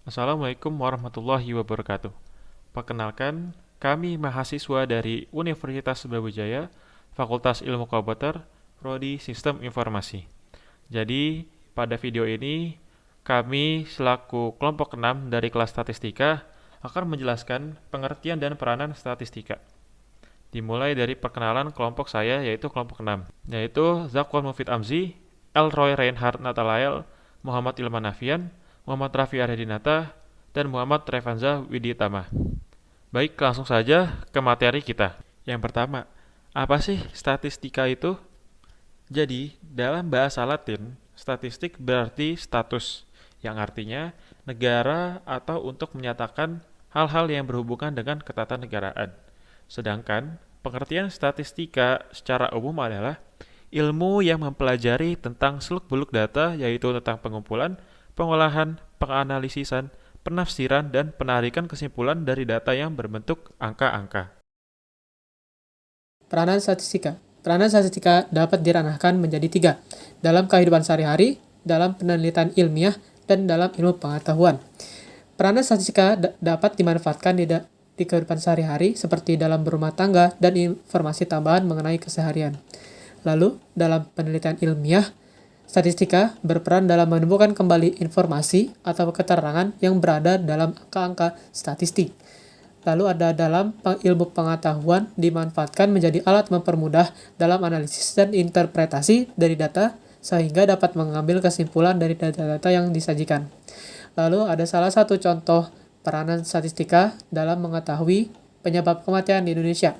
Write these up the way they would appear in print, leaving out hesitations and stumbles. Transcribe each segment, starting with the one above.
Assalamualaikum warahmatullahi wabarakatuh. Perkenalkan, kami mahasiswa dari Universitas Brawijaya, Fakultas Ilmu Komputer, Prodi Sistem Informasi. Jadi, pada video ini, kami selaku kelompok 6 dari kelas statistika akan menjelaskan pengertian dan peranan statistika. Dimulai dari perkenalan kelompok saya, yaitu kelompok 6, yaitu Zakwan Mufid Amzi, Elroy Reinhard Natalael, Muhammad Ilman Nafian, Muhammad Rafi Aryadinata, dan Muhammad Revanza Widitama. Baik, langsung saja ke materi kita. Yang pertama, apa sih statistika itu? Jadi, dalam bahasa Latin, statistik berarti status, yang artinya negara atau untuk menyatakan hal-hal yang berhubungan dengan ketatanegaraan. Sedangkan, pengertian statistika secara umum adalah ilmu yang mempelajari tentang seluk-beluk data, yaitu tentang pengumpulan, pengolahan, penganalisisan, penafsiran, dan penarikan kesimpulan dari data yang berbentuk angka-angka. Peranan statistika. Peranan statistika dapat diranahkan menjadi tiga, dalam kehidupan sehari-hari, dalam penelitian ilmiah, dan dalam ilmu pengetahuan. Peranan statistika dapat dimanfaatkan di kehidupan sehari-hari seperti dalam berumah tangga dan informasi tambahan mengenai keseharian. Lalu, dalam penelitian ilmiah, statistika berperan dalam menemukan kembali informasi atau keterangan yang berada dalam angka-angka statistik. Lalu ada dalam ilmu pengetahuan dimanfaatkan menjadi alat mempermudah dalam analisis dan interpretasi dari data sehingga dapat mengambil kesimpulan dari data-data yang disajikan. Lalu ada salah satu contoh peranan statistika dalam mengetahui penyebab kematian di Indonesia.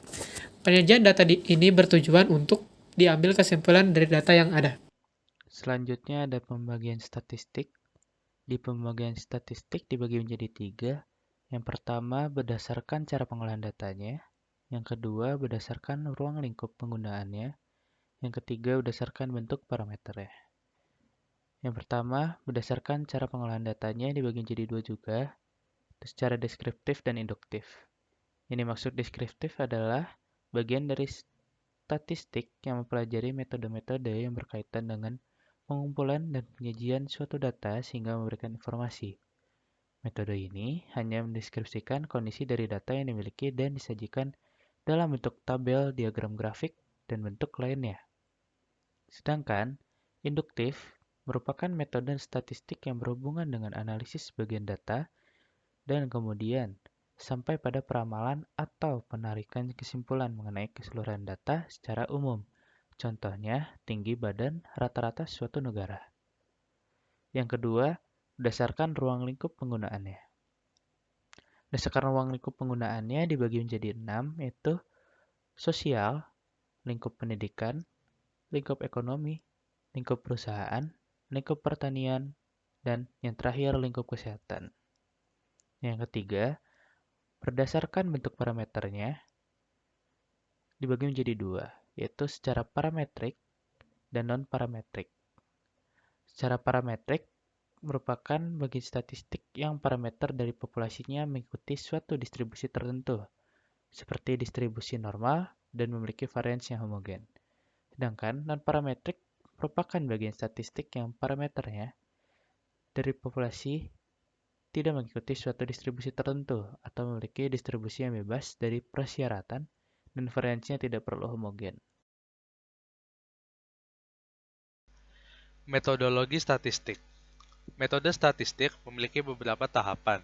Penyajian data ini bertujuan untuk diambil kesimpulan dari data yang ada. Selanjutnya ada pembagian statistik. Di pembagian statistik dibagi menjadi tiga. Yang pertama berdasarkan cara pengolahan datanya. Yang kedua berdasarkan ruang lingkup penggunaannya. Yang ketiga berdasarkan bentuk parameternya. Yang pertama berdasarkan cara pengolahan datanya dibagi menjadi dua juga, secara deskriptif dan induktif. Yang dimaksud deskriptif adalah bagian dari statistik yang mempelajari metode-metode yang berkaitan dengan pengumpulan dan penyajian suatu data sehingga memberikan informasi. Metode ini hanya mendeskripsikan kondisi dari data yang dimiliki dan disajikan dalam bentuk tabel, diagram grafik, dan bentuk lainnya. Sedangkan, induktif merupakan metode statistik yang berhubungan dengan analisis bagian data dan kemudian sampai pada peramalan atau penarikan kesimpulan mengenai keseluruhan data secara umum. Contohnya, tinggi badan rata-rata suatu negara. Yang kedua, berdasarkan ruang lingkup penggunaannya. Berdasarkan ruang lingkup penggunaannya dibagi menjadi 6, yaitu sosial, lingkup pendidikan, lingkup ekonomi, lingkup perusahaan, lingkup pertanian, dan yang terakhir lingkup kesehatan. Yang ketiga, berdasarkan bentuk parameternya dibagi menjadi dua, yaitu secara parametrik dan non-parametrik. Secara parametrik merupakan bagian statistik yang parameter dari populasinya mengikuti suatu distribusi tertentu, seperti distribusi normal dan memiliki varians yang homogen. Sedangkan non-parametrik merupakan bagian statistik yang parameternya dari populasi tidak mengikuti suatu distribusi tertentu atau memiliki distribusi yang bebas dari persyaratan dan variansinya tidak perlu homogen. Metodologi statistik. Metode statistik memiliki beberapa tahapan.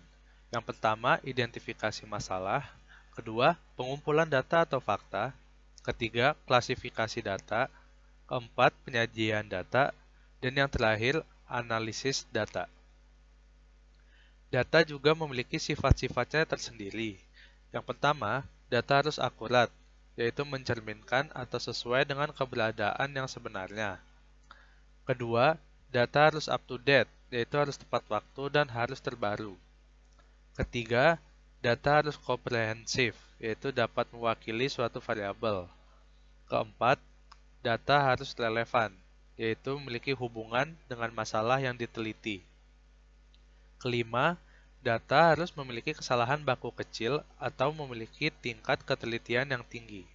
Yang pertama, identifikasi masalah. Kedua, pengumpulan data atau fakta. Ketiga, klasifikasi data. Keempat, penyajian data. Dan yang terakhir, analisis data. Data juga memiliki sifat-sifatnya tersendiri. Yang pertama, data harus akurat, yaitu mencerminkan atau sesuai dengan keberadaan yang sebenarnya. Kedua, data harus up to date, yaitu harus tepat waktu dan harus terbaru. Ketiga, data harus komprehensif, yaitu dapat mewakili suatu variabel. Keempat, data harus relevan, yaitu memiliki hubungan dengan masalah yang diteliti. Kelima, data harus memiliki kesalahan baku kecil atau memiliki tingkat ketelitian yang tinggi.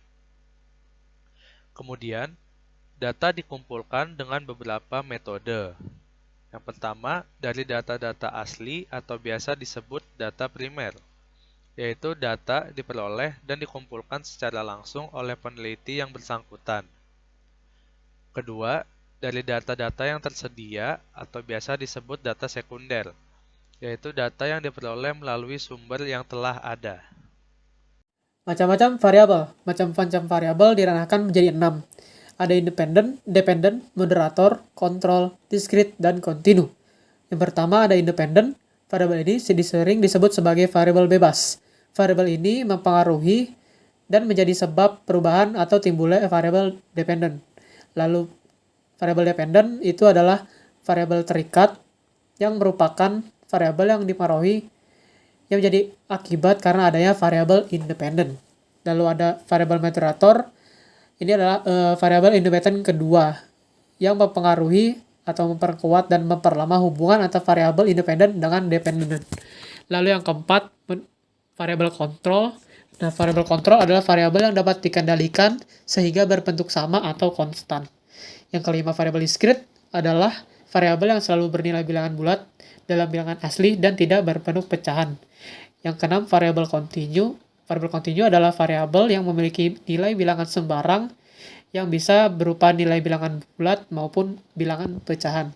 Kemudian, data dikumpulkan dengan beberapa metode. Yang pertama, dari data-data asli atau biasa disebut data primer, yaitu data diperoleh dan dikumpulkan secara langsung oleh peneliti yang bersangkutan. Kedua, dari data-data yang tersedia atau biasa disebut data sekunder, yaitu data yang diperoleh melalui sumber yang telah ada. Macam-macam variabel diranahkan menjadi 6. Ada independen, dependent, moderator, kontrol, discrete, dan kontinu. Yang pertama ada independen. Variabel ini sering disebut sebagai variabel bebas. Variabel ini mempengaruhi dan menjadi sebab perubahan atau timbulnya variabel dependen. Lalu variabel dependen itu adalah variabel terikat yang merupakan variabel yang dipengaruhi yang menjadi akibat karena adanya variabel independen. Lalu ada variabel moderator. Ini adalah variabel independen kedua yang mempengaruhi atau memperkuat dan memperlama hubungan antara variabel independen dengan dependen. Lalu yang keempat, variabel kontrol. Nah, variabel kontrol adalah variabel yang dapat dikendalikan sehingga berbentuk sama atau konstan. Yang kelima, variabel discrete adalah variabel yang selalu bernilai bilangan bulat dalam bilangan asli dan tidak berbentuk pecahan. Yang keenam, variabel kontinu. Variabel kontinu adalah variabel yang memiliki nilai bilangan sembarang yang bisa berupa nilai bilangan bulat maupun bilangan pecahan.